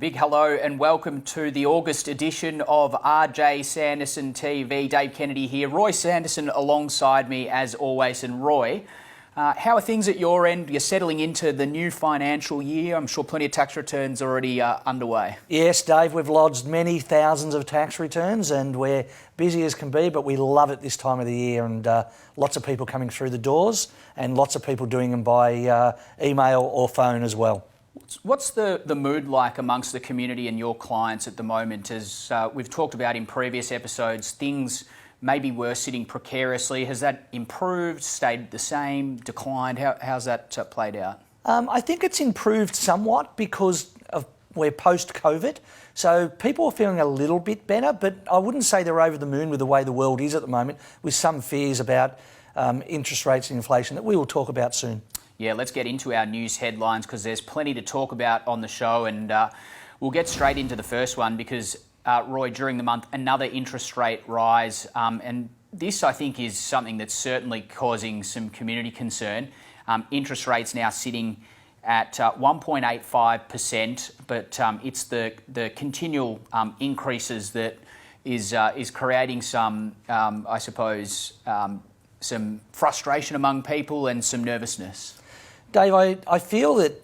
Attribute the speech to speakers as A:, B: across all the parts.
A: big hello and welcome to the August edition of R J Sanderson TV. Dave Kennedy here, Roy Sanderson alongside me as always. And Roy, how are things at your end? You're settling into the new financial year. I'm sure plenty of tax returns already underway.
B: Yes, Dave, we've lodged many thousands of tax returns and we're busy as can be, but we love it this time of the year, and lots of people coming through the doors and lots of people doing them by email or phone as well.
A: What's the mood like amongst the community and your clients at the moment? As we've talked about in previous episodes, things maybe were sitting precariously. Has that improved, stayed the same, declined? How's that played out?
B: I think it's improved somewhat because we're post-COVID, so people are feeling a little bit better, but I wouldn't say they're over the moon with the way the world is at the moment, with some fears about interest rates and inflation that we will talk about soon.
A: Yeah, let's get into our news headlines because there's plenty to talk about on the show, and we'll get straight into the first one because, Roy, during the month, another interest rate rise, and this, I think, is something that's certainly causing some community concern. Interest rates now sitting at 1.85%, but it's the continual increases that is creating some, I suppose, some frustration among people and some nervousness.
B: Dave, I feel that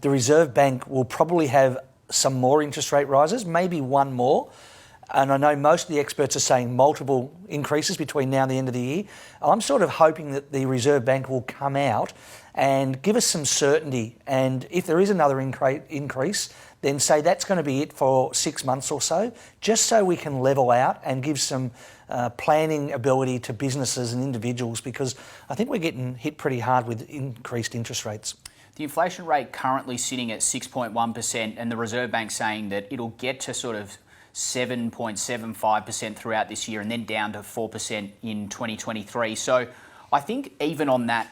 B: the Reserve Bank will probably have some more interest rate rises, maybe one more. And I know most of the experts are saying multiple increases between now and the end of the year. I'm sort of hoping that the Reserve Bank will come out and give us some certainty. And if there is another increase, then say that's going to be it for 6 months or so, just so we can level out and give some planning ability to businesses and individuals, because I think we're getting hit pretty hard with increased interest rates.
A: The inflation rate currently sitting at 6.1%, and the Reserve Bank saying that it'll get to sort of 7.75% throughout this year and then down to 4% in 2023. So I think even on that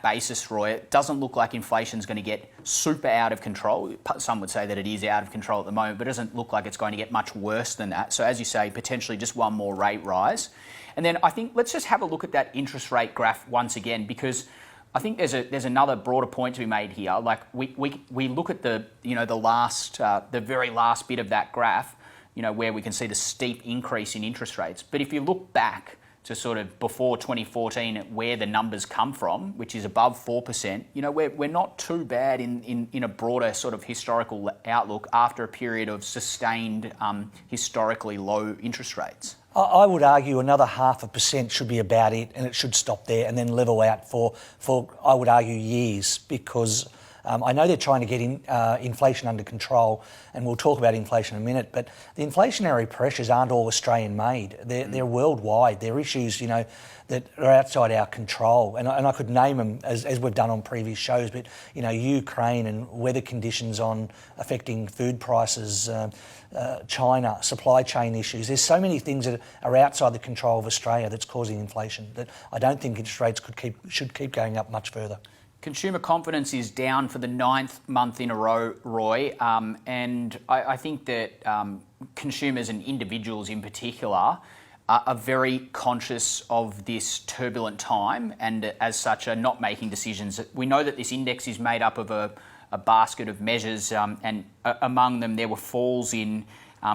A: basis, Roy, it doesn't look like inflation's going to get super out of control. Some would say that it is out of control at the moment, but it doesn't look like it's going to get much worse than that. So as you say, potentially just one more rate rise. And then I think let's just have a look at that interest rate graph once again, because I think there's another broader point to be made here. Like we look at the very last bit of that graph, where we can see the steep increase in interest rates. But if you look back to sort of before 2014, where the numbers come from, which is above 4%, we're not too bad in a broader sort of historical outlook after a period of sustained historically low interest rates.
B: I would argue another 0.5% should be about it, and it should stop there and then level out for I would argue years, because I know they're trying to get inflation under control, and we'll talk about inflation in a minute, but the inflationary pressures aren't all Australian-made. They're worldwide. They're issues, that are outside our control. And I could name them, as we've done on previous shows, but, Ukraine and weather conditions affecting food prices, China, supply chain issues. There's so many things that are outside the control of Australia that's causing inflation that I don't think interest rates should keep going up much further.
A: Consumer confidence is down for the 9th month in a row, Roy, and I think that consumers and individuals in particular are very conscious of this turbulent time, and as such are not making decisions. We know that this index is made up of a basket of measures, and among them there were falls in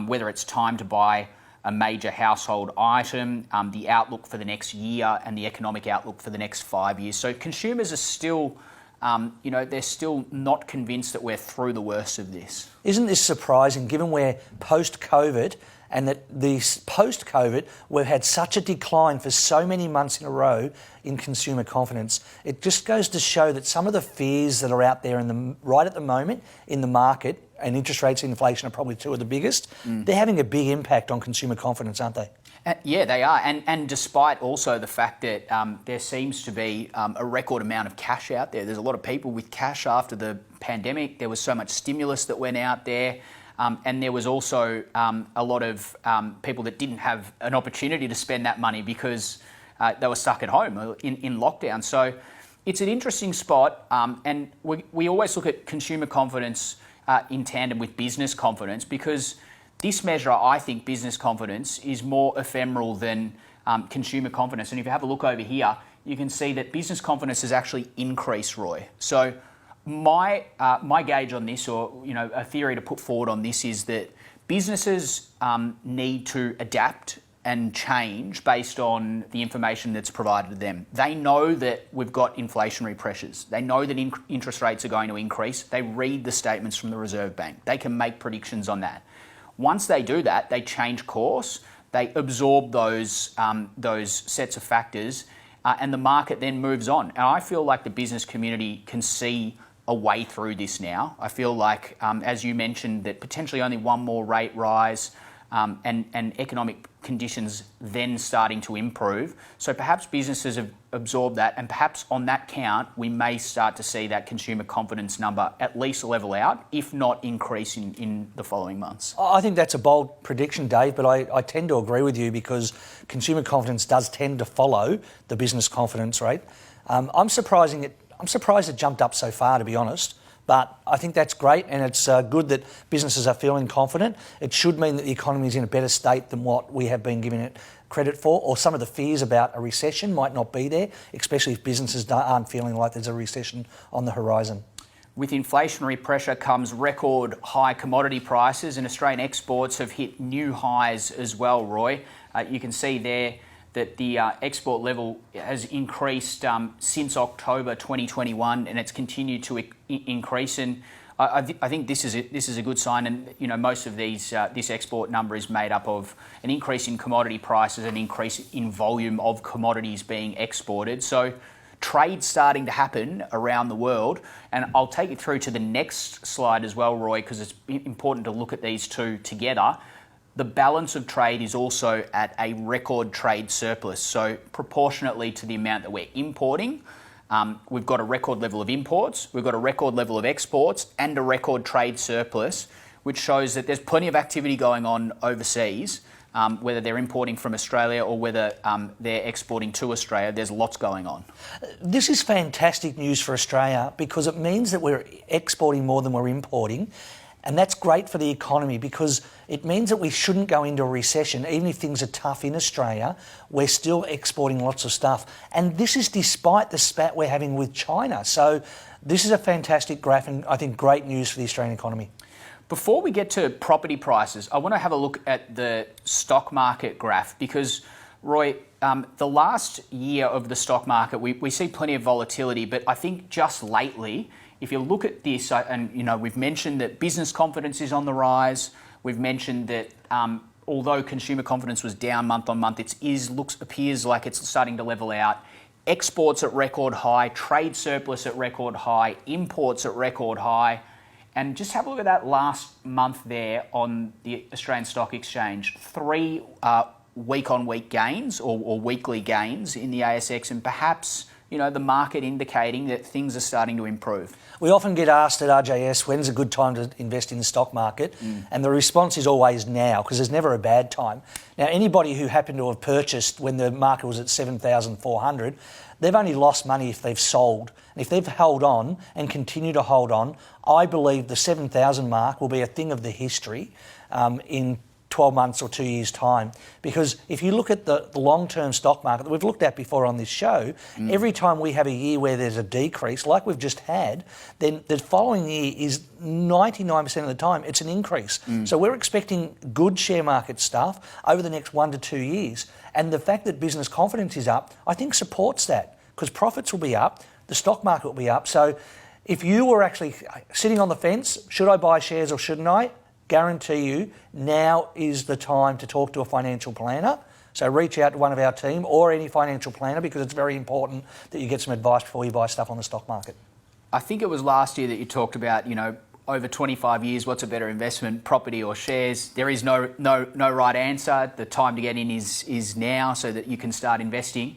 A: whether it's time to buy a major household item, the outlook for the next year, and the economic outlook for the next 5 years. So consumers are still, they're still not convinced that we're through the worst of this.
B: Isn't this surprising, given we're post-COVID, and that this post-COVID, we've had such a decline for so many months in a row in consumer confidence? It just goes to show that some of the fears that are out there right at the moment in the market, and interest rates and inflation are probably two of the biggest, they're having a big impact on consumer confidence, aren't they?
A: Yeah, they are. And despite also the fact that there seems to be a record amount of cash out there. There's a lot of people with cash after the pandemic. There was so much stimulus that went out there. And there was also a lot of people that didn't have an opportunity to spend that money because they were stuck at home in lockdown. So it's an interesting spot. And we always look at consumer confidence in tandem with business confidence, because this measure, I think, business confidence, is more ephemeral than consumer confidence. And if you have a look over here, you can see that business confidence has actually increased, Roy. So my gauge on this, or a theory to put forward on this, is that businesses need to adapt and change based on the information that's provided to them. They know that we've got inflationary pressures. They know that interest rates are going to increase. They read the statements from the Reserve Bank. They can make predictions on that. Once they do that, they change course. They absorb those sets of factors, and the market then moves on. And I feel like the business community can see a way through this now. I feel like, as you mentioned, that potentially only one more rate rise, and economic conditions then starting to improve. So perhaps businesses have absorbed that, and perhaps on that count, we may start to see that consumer confidence number at least level out, if not increase in the following months.
B: I think that's a bold prediction, Dave, but I tend to agree with you because consumer confidence does tend to follow the business confidence rate. I'm surprised it jumped up so far, to be honest. But I think that's great, and it's good that businesses are feeling confident. It should mean that the economy is in a better state than what we have been giving it credit for, or some of the fears about a recession might not be there, especially if businesses aren't feeling like there's a recession on the horizon.
A: With inflationary pressure comes record high commodity prices, and Australian exports have hit new highs as well, Roy. You can see there that the export level has increased since October 2021, and it's continued to increase. And I think this is a good sign. And most of this export number is made up of an increase in commodity prices, an increase in volume of commodities being exported. So trade's starting to happen around the world. And I'll take you through to the next slide as well, Roy, because it's important to look at these two together. The balance of trade is also at a record trade surplus. So proportionately to the amount that we're importing, we've got a record level of imports, we've got a record level of exports, and a record trade surplus, which shows that there's plenty of activity going on overseas, whether they're importing from Australia or whether they're exporting to Australia. There's lots going on.
B: This is fantastic news for Australia because it means that we're exporting more than we're importing. And that's great for the economy because it means that we shouldn't go into a recession. Even if things are tough in Australia, we're still exporting lots of stuff. And this is despite the spat we're having with China. So this is a fantastic graph and I think great news for the Australian economy.
A: Before we get to property prices, I want to have a look at the stock market graph because, Roy, the last year of the stock market, we see plenty of volatility, but I think just lately, if you look at this, and we've mentioned that business confidence is on the rise. We've mentioned that although consumer confidence was down month on month, appears like it's starting to level out. Exports at record high, trade surplus at record high, imports at record high, and just have a look at that last month there on the Australian Stock Exchange. 3 week-on-week gains or weekly gains in the ASX, and perhaps the market indicating that things are starting to improve.
B: We often get asked at RJS, when's a good time to invest in the stock market? And the response is always now, because there's never a bad time. Now, anybody who happened to have purchased when the market was at 7,400, they've only lost money if they've sold. And if they've held on and continue to hold on, I believe the 7,000 mark will be a thing of the history in 12 months or 2 years' time. Because if you look at the long-term stock market that we've looked at before on this show, every time we have a year where there's a decrease, like we've just had, then the following year is 99% of the time, it's an increase. So we're expecting good share market stuff over the next 1 to 2 years. And the fact that business confidence is up, I think supports that, because profits will be up, the stock market will be up. So if you were actually sitting on the fence, should I buy shares or shouldn't I? Guarantee you, now is the time to talk to a financial planner. So reach out to one of our team or any financial planner, because it's very important that you get some advice before you buy stuff on the stock market.
A: I think it was last year that you talked about, over 25 years, what's a better investment, property or shares? There is no right answer. The time to get in is now, so that you can start investing.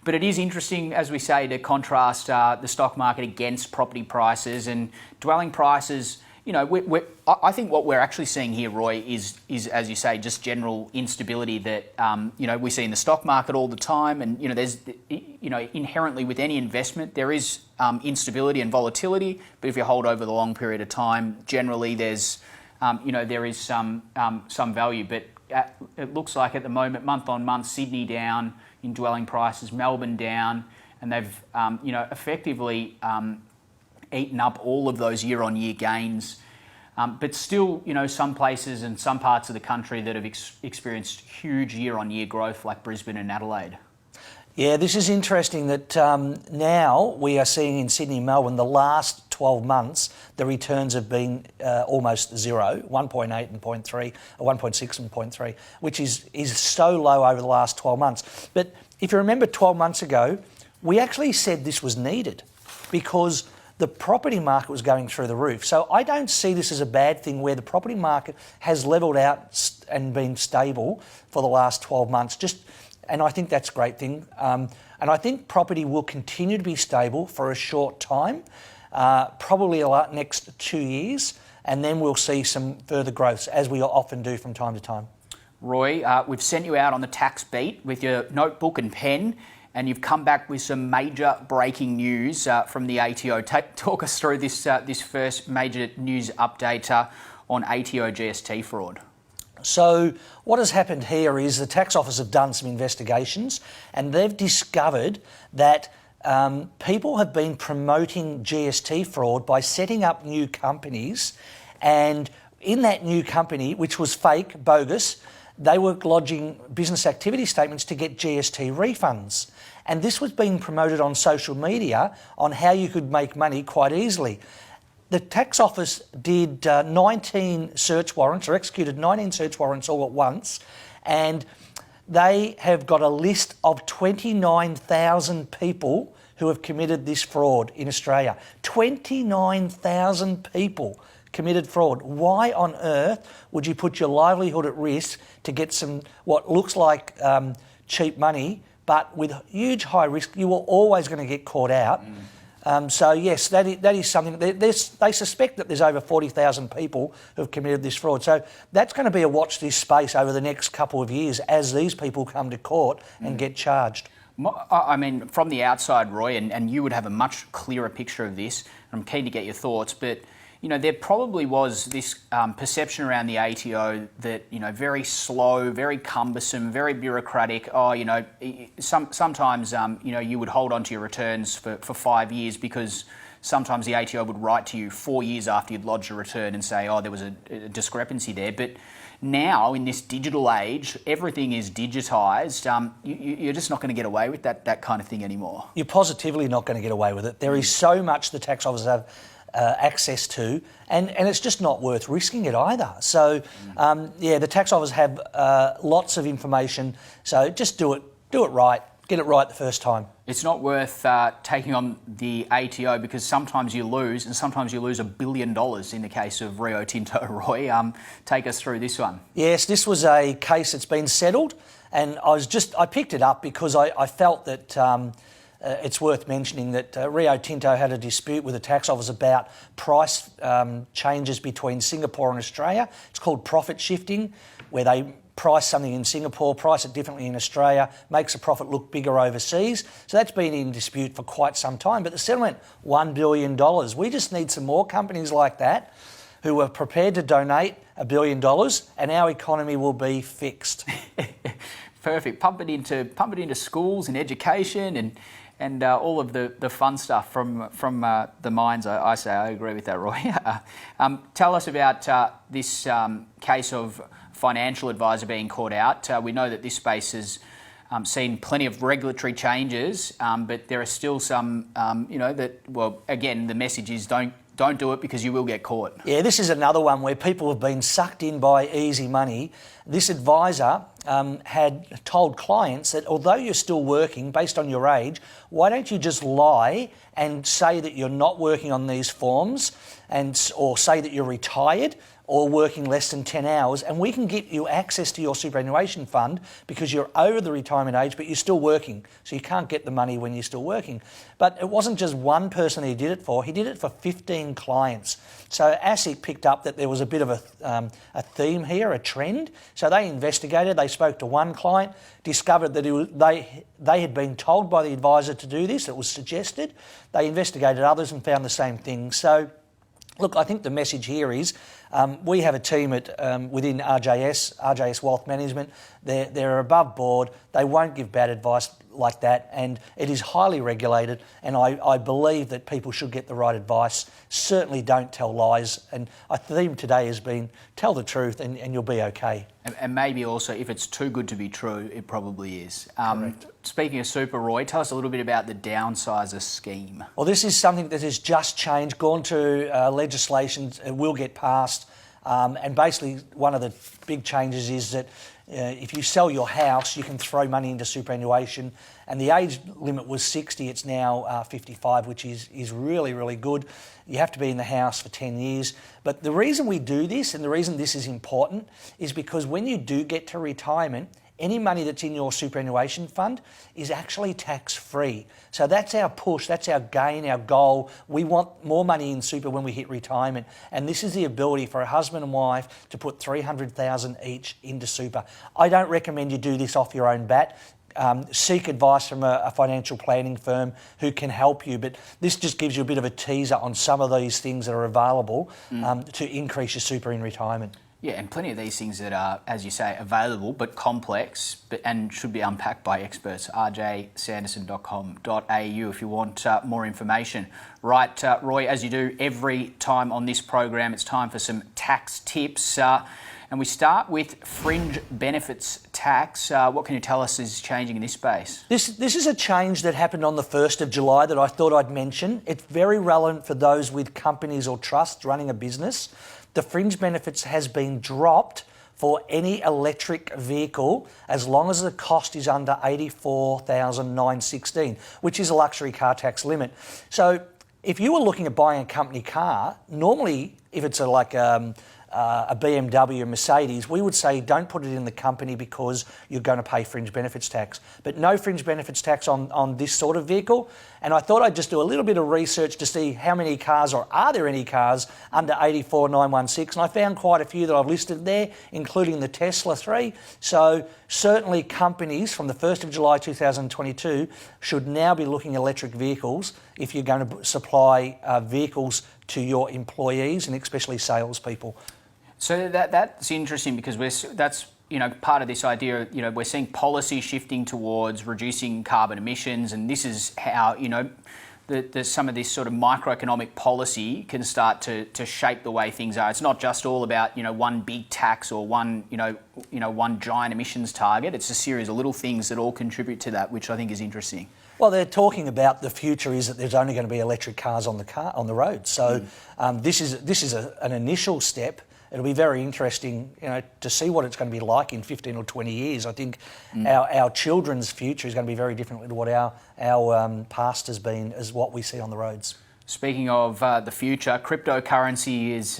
A: But it is interesting, as we say, to contrast the stock market against property prices and dwelling prices. I think what we're actually seeing here, Roy, is as you say, just general instability that we see in the stock market all the time. And there's inherently with any investment there is instability and volatility. But if you hold over the long period of time, generally there's there is some value. But it looks like at the moment, month on month, Sydney down in dwelling prices, Melbourne down, and they've effectively eaten up all of those year-on-year gains. But still, some places and some parts of the country that have experienced huge year-on-year growth, like Brisbane and Adelaide.
B: Yeah, this is interesting that now we are seeing in Sydney and Melbourne the last 12 months, the returns have been almost zero, 1.8 and 0.3, or 1.6 and 0.3, which is so low over the last 12 months. But if you remember 12 months ago, we actually said this was needed because the property market was going through the roof. So I don't see this as a bad thing where the property market has levelled out and been stable for the last 12 months. And I think that's a great thing. And I think property will continue to be stable for a short time, probably the next 2 years, and then we'll see some further growth, as we often do from time to time.
A: Roy, we've sent you out on the tax beat with your notebook and pen, and you've come back with some major breaking news from the ATO. Talk us through this first major news update on ATO GST fraud.
B: So what has happened here is the tax office have done some investigations and they've discovered that people have been promoting GST fraud by setting up new companies, and in that new company, which was fake, bogus, they were lodging business activity statements to get GST refunds. And this was being promoted on social media on how you could make money quite easily. The tax office did 19 search warrants, or executed 19 search warrants all at once, and they have got a list of 29,000 people who have committed this fraud in Australia. 29,000 people committed fraud. Why on earth would you put your livelihood at risk to get some what looks like cheap money, but with huge high risk? You were always going to get caught out. So yes, that is something. They suspect that there's over 40,000 people who have committed this fraud. So that's going to be a watch this space over the next couple of years as these people come to court and get charged.
A: I mean, from the outside, Roy, and you would have a much clearer picture of this. I'm keen to get your thoughts, but there probably was this perception around the ATO that, very slow, very cumbersome, very bureaucratic. Sometimes, you would hold on to your returns for 5 years because sometimes the ATO would write to you 4 years after you'd lodged a return and say, there was a discrepancy there. But now, in this digital age, everything is digitised. You're just not going to get away with that kind of thing anymore.
B: You're positively not going to get away with it. There is so much the tax officers have access to, and it's just not worth risking it either. So, the tax officers have lots of information, so just do it right, get it right the first time.
A: It's not worth taking on the ATO because sometimes you lose, and sometimes you lose $1 billion in the case of Rio Tinto. Roy, take us through this one.
B: Yes, this was a case that's been settled, and I picked it up because I felt that it's worth mentioning that Rio Tinto had a dispute with the tax office about price changes between Singapore and Australia. It's called profit shifting, where they price something in Singapore, price it differently in Australia, makes a profit look bigger overseas. So that's been in dispute for quite some time. But the settlement, $1 billion. We just need some more companies like that who are prepared to donate $1 billion, and our economy will be fixed.
A: Perfect. Pump it into schools and education and all of the fun stuff from the mines. I say I agree with that, Roy. Tell us about this case of financial advisor being caught out. We know that this space has seen plenty of regulatory changes, but there are still some, again, the message is don't do it because you will get caught. Yeah,
B: this is another one where people have been sucked in by easy money. This advisor had told clients that although you're still working based on your age, why don't you just lie and say that you're not working on these forms or say that you're retired or working less than 10 hours, and we can get you access to your superannuation fund because you're over the retirement age, but you're still working. So you can't get the money when you're still working. But it wasn't just one person he did it for 15 clients. So ASIC picked up that there was a bit of a theme here, a trend. So they investigated, they spoke to one client, discovered that they had been told by the advisor to do this, it was suggested. They investigated others and found the same thing. So look, I think the message here is We have a team within RJS Wealth Management. They're above board. They won't give bad advice like that, and it is highly regulated, and I believe that people should get the right advice. Certainly don't tell lies, and our theme today has been tell the truth and you'll be okay.
A: And maybe also, if it's too good to be true, it probably is.
B: Correct.
A: Speaking of super, Roy, tell us a little bit about the downsizer scheme.
B: Well, this is something that has just changed, gone to legislation, it will get passed, and basically one of the big changes is that if you sell your house, you can throw money into superannuation, and the age limit was 60, it's now 55, which is really, really good. You have to be in the house for 10 years. But the reason we do this, and the reason this is important, is because when you do get to retirement, any money that's in your superannuation fund is actually tax-free. So that's our push, that's our gain, our goal. We want more money in super when we hit retirement. And this is the ability for a husband and wife to put $300,000 each into super. I don't recommend you do this off your own bat. Seek advice from a financial planning firm who can help you. But this just gives you a bit of a teaser on some of these things that are available to increase your super in retirement.
A: Yeah, and plenty of these things that are, as you say, available but complex and should be unpacked by experts. rjsanderson.com.au if you want more information. Right, Roy, as you do every time on this program, it's time for some tax tips. And we start with fringe benefits tax. What can you tell us is changing in this space?
B: This is a change that happened on the 1st of July that I thought I'd mention. It's very relevant for those with companies or trusts running a business. The fringe benefits has been dropped for any electric vehicle as long as the cost is under $84,916, which is a luxury car tax limit. So if you were looking at buying a company car, normally if it's like a BMW, a Mercedes, we would say don't put it in the company because you're going to pay fringe benefits tax. But no fringe benefits tax on this sort of vehicle. And I thought I'd just do a little bit of research to see how many cars, or are there any cars under 84,916, and I found quite a few that I've listed there, including the Tesla 3. So certainly companies from the 1st of July 2022 should now be looking at electric vehicles if you're going to supply vehicles to your employees and especially salespeople.
A: So that's interesting because that's part of this idea. We're seeing policy shifting towards reducing carbon emissions, and this is how some of this sort of microeconomic policy can start to shape the way things are. It's not just all about one big tax or one giant emissions target. It's a series of little things that all contribute to that, which I think is interesting.
B: Well, they're talking about the future is that there's only going to be electric cars on the road. So this is an initial step. It'll be very interesting, to see what it's going to be like in 15 or 20 years. I think our children's future is going to be very different to what our past has been, as what we see on the roads.
A: Speaking of the future, cryptocurrency is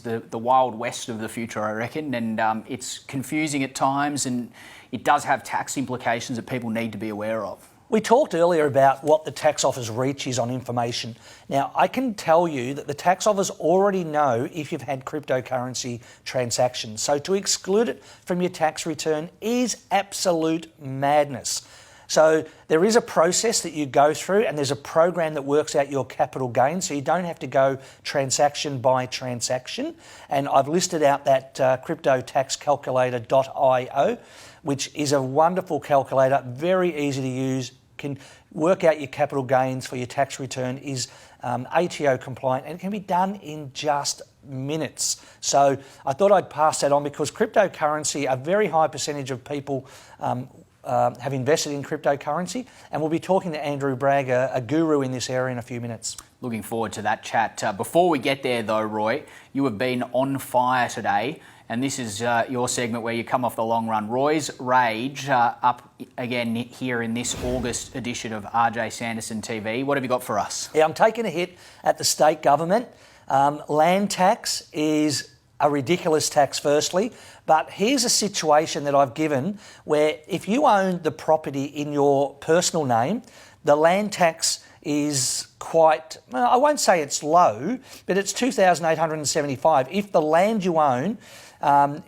A: the wild west of the future, I reckon, and it's confusing at times, and it does have tax implications that people need to be aware of.
B: We talked earlier about what the tax office reach is on information. Now, I can tell you that the tax office already know if you've had cryptocurrency transactions. So to exclude it from your tax return is absolute madness. So there is a process that you go through, and there's a program that works out your capital gain, so you don't have to go transaction by transaction. And I've listed out that CryptoTaxCalculator.io, which is a wonderful calculator, very easy to use, can work out your capital gains for your tax return, is ATO compliant, and it can be done in just minutes. So I thought I'd pass that on because cryptocurrency, a very high percentage of people have invested in cryptocurrency, and we'll be talking to Andrew Bragg, a guru in this area, in a few minutes.
A: Looking forward to that chat. Before we get there though, Roy, you have been on fire today, and this is your segment where you come off the long run. Roy's Rage, up again here in this August edition of R J Sanderson TV. What have you got for us?
B: Yeah, I'm taking a hit at the state government. Land tax is a ridiculous tax, firstly, but here's a situation that I've given where if you own the property in your personal name, the land tax is quite, well, I won't say it's low, but it's $2,875 if the land you own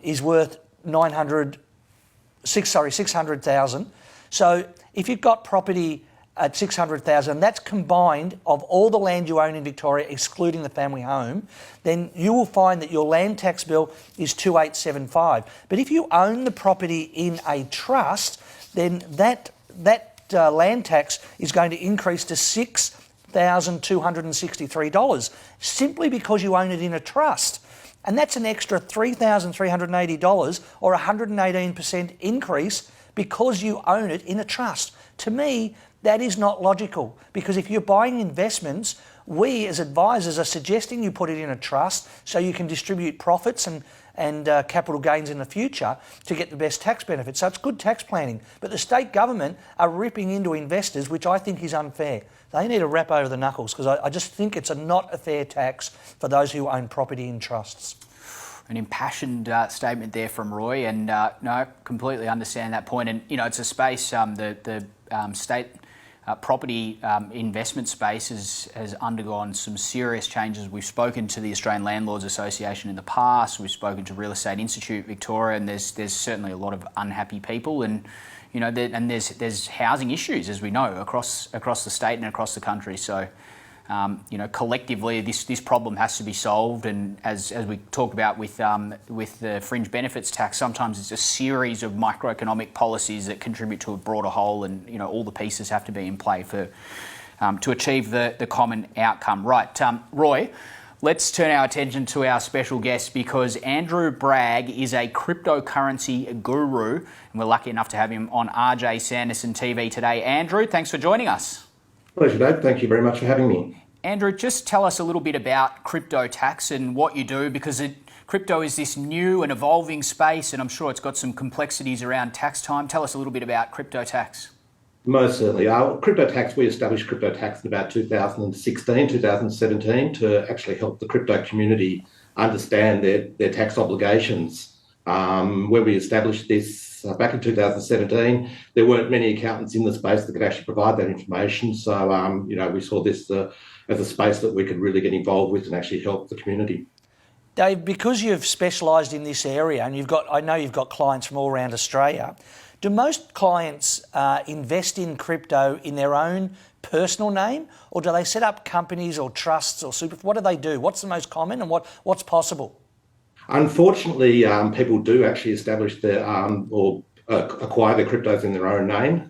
B: is worth $600,000. So if you've got property at 600,000, and that's combined of all the land you own in Victoria, excluding the family home, then you will find that your land tax bill is 2,875. But if you own the property in a trust, then that land tax is going to increase to $6,263 simply because you own it in a trust. And that's an extra $3,380 or 118% increase because you own it in a trust. To me, that is not logical, because if you're buying investments, we as advisors are suggesting you put it in a trust so you can distribute profits and capital gains in the future to get the best tax benefits. So it's good tax planning. But the state government are ripping into investors, which I think is unfair. They need to wrap over the knuckles, because I just think it's not a fair tax for those who own property in trusts.
A: An impassioned statement there from Roy, and no, completely understand that point. And it's a space the state property investment space has undergone some serious changes. We've spoken to the Australian Landlords Association in the past. We've spoken to Real Estate Institute Victoria, and there's certainly a lot of unhappy people, and there's housing issues, as we know, across the state and across the country. So. Collectively, this problem has to be solved, and as we talked about with the fringe benefits tax, sometimes it's a series of microeconomic policies that contribute to a broader whole, and all the pieces have to be in play for to achieve the common outcome. Right, Roy, let's turn our attention to our special guest, because Andrew Bragg is a cryptocurrency guru, and we're lucky enough to have him on R J Sanderson TV today. Andrew, thanks for joining us.
C: Pleasure, Dave. Thank you very much for having me.
A: Andrew, just tell us a little bit about CryptoTax and what you do, because crypto is this new and evolving space, and I'm sure it's got some complexities around tax time. Tell us a little bit about CryptoTax.
C: Most certainly. CryptoTax, we established CryptoTax in about 2016, 2017 to actually help the crypto community understand their tax obligations. When we established this back in 2017, there weren't many accountants in the space that could actually provide that information. So, we saw this as a space that we could really get involved with and actually help the community.
B: Dave, because you've specialised in this area, and I know you've got clients from all around Australia, do most clients invest in crypto in their own personal name, or do they set up companies or trusts or super? What do they do? What's the most common, and what's possible?
C: Unfortunately, people do actually establish or acquire their cryptos in their own name.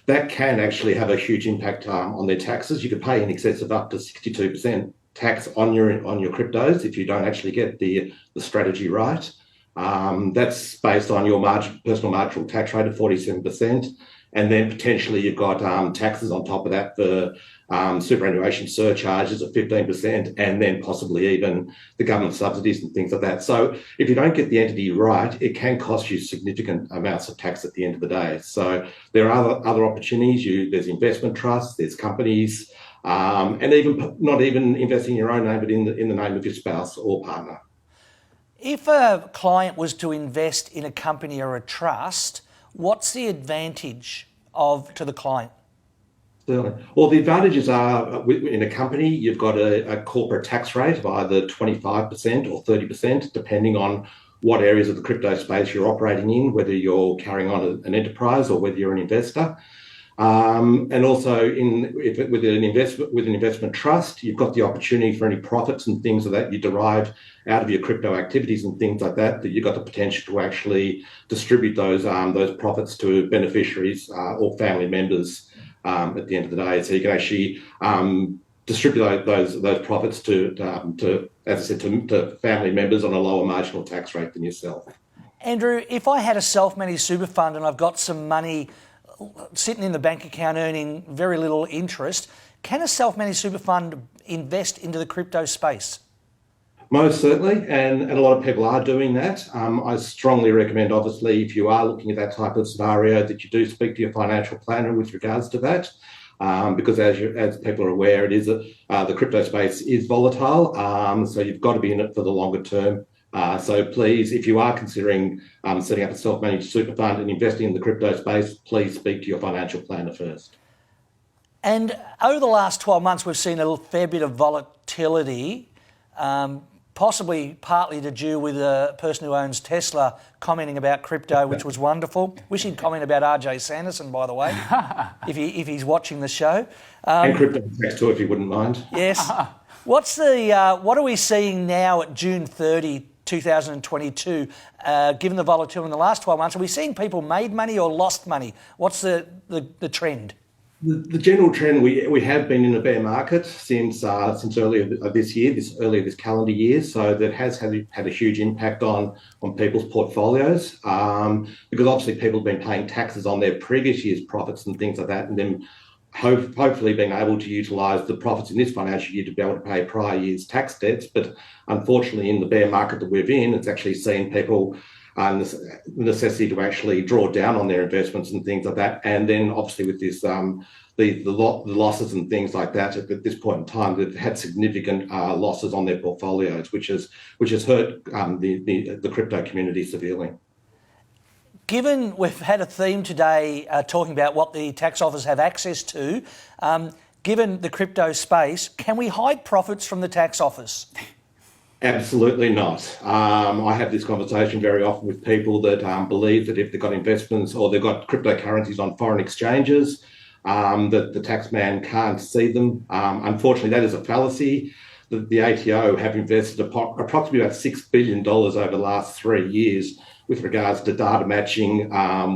C: That can actually have a huge impact on their taxes. You could pay in excess of up to 62% tax on your cryptos if you don't actually get the strategy right. That's based on your personal marginal tax rate of 47%. And then potentially you've got taxes on top of that for superannuation surcharges of 15%, and then possibly even the government subsidies and things like that. So if you don't get the entity right, it can cost you significant amounts of tax at the end of the day. So there are other opportunities. There's investment trusts, there's companies, and even not even investing in your own name, but in the name of your spouse or partner.
B: If a client was to invest in a company or a trust, what's the advantage to the client?
C: Well, the advantages are in a company, you've got a corporate tax rate of either 25% or 30%, depending on what areas of the crypto space you're operating in, whether you're carrying on an enterprise or whether you're an investor. And also with an investment trust, you've got the opportunity for any profits and things that you derive out of your crypto activities and things like that you've got the potential to actually distribute those profits to beneficiaries or family members at the end of the day. So you can actually distribute those profits to as I said, to family members on a lower marginal tax rate than yourself.
B: Andrew, if I had a self-managed super fund and I've got some money sitting in the bank account earning very little interest, can a self-managed super fund invest into the crypto space?
C: Most certainly, and a lot of people are doing that. I strongly recommend, obviously, if you are looking at that type of scenario, that you do speak to your financial planner with regards to that, because as people are aware, the crypto space is volatile, so you've got to be in it for the longer term. So please, if you are considering setting up a self-managed super fund and investing in the crypto space, please speak to your financial planner first.
B: And over the last 12 months, we've seen a fair bit of volatility. possibly partly to do with a person who owns Tesla commenting about crypto, which was wonderful. Wish he'd comment about R J Sanderson, by the way, if he's watching the show.
C: And CryptoTax too, if you wouldn't mind.
B: Yes. What are we seeing now at June 30, 2022, given the volatility in the last 12 months? Are we seeing people made money or lost money? What's the trend?
C: The general trend, we have been in a bear market since earlier this calendar year. So that has had a huge impact on people's portfolios, because obviously people have been paying taxes on their previous year's profits and things like that, and then hopefully being able to utilise the profits in this financial year to be able to pay prior year's tax debts. But unfortunately, in the bear market that we're in, it's actually seen people the necessity to actually draw down on their investments and things like that. And then obviously with this, the losses and things like that at this point in time, they've had significant losses on their portfolios, which has hurt the crypto community severely.
B: Given we've had a theme today talking about what the tax office have access to, given the crypto space, can we hide profits from the tax office?
C: Absolutely not. I have this conversation very often with people that believe that if they've got investments or they've got cryptocurrencies on foreign exchanges, that the tax man can't see them. Unfortunately, that is a fallacy. The ATO have invested approximately about $6 billion over the last 3 years with regards to data matching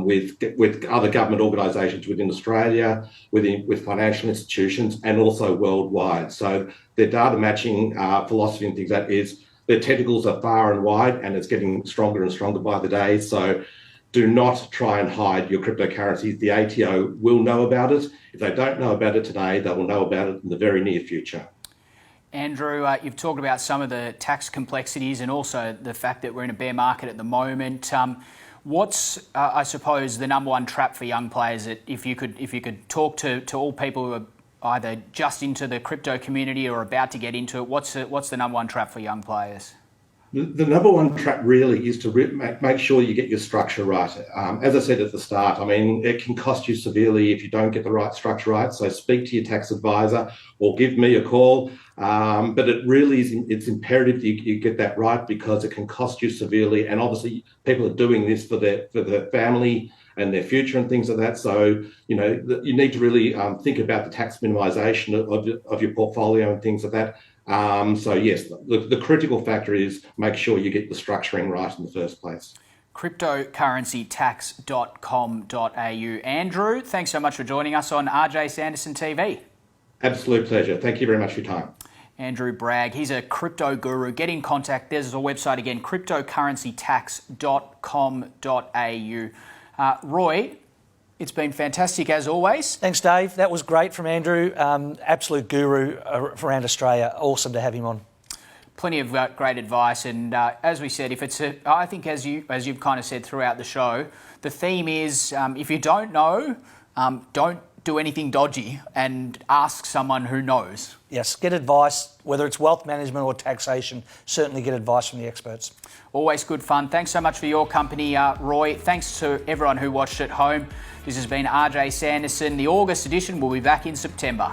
C: with other government organisations within Australia, with financial institutions, and also worldwide. So their data matching philosophy and things like that is their tentacles are far and wide, and it's getting stronger and stronger by the day. So do not try and hide your cryptocurrencies. The ATO will know about it. If they don't know about it today, they will know about it in the very near future.
A: Andrew, you've talked about some of the tax complexities and also the fact that we're in a bear market at the moment. What's, I suppose, the number one trap for young players? That if you could talk to all people who are either just into the crypto community or about to get into it, what's the number one trap for young players?
C: The number one trap really is to make sure you get your structure right. As I said at the start, I mean, it can cost you severely if you don't get the right structure right. So speak to your tax advisor or give me a call. But it really is, it's imperative that you get that right, because it can cost you severely. And obviously people are doing this for their family and their future and things like that. So, you need to really think about the tax minimisation of your portfolio and things like that. So yes, the critical factor is make sure you get the structuring right in the first place. CryptoCurrencyTax.com.au. Andrew, thanks so much for joining us on R J Sanderson TV. Absolute pleasure. Thank you very much for your time. Andrew Bragg, he's a crypto guru. Get in contact. There's a website again, CryptoCurrencyTax.com.au. Roy, it's been fantastic as always.
B: Thanks, Dave. That was great from Andrew. Absolute guru around Australia. Awesome to have him on.
A: Plenty of great advice, and as we said, I think as you've kind of said throughout the show, the theme is if you don't know, don't do anything dodgy, and ask someone who knows.
B: Yes, get advice, whether it's wealth management or taxation. Certainly get advice from the experts.
A: Always good fun. Thanks so much for your company, Roy. Thanks to everyone who watched at home. This has been RJ Sanderson. The August edition will be back in September.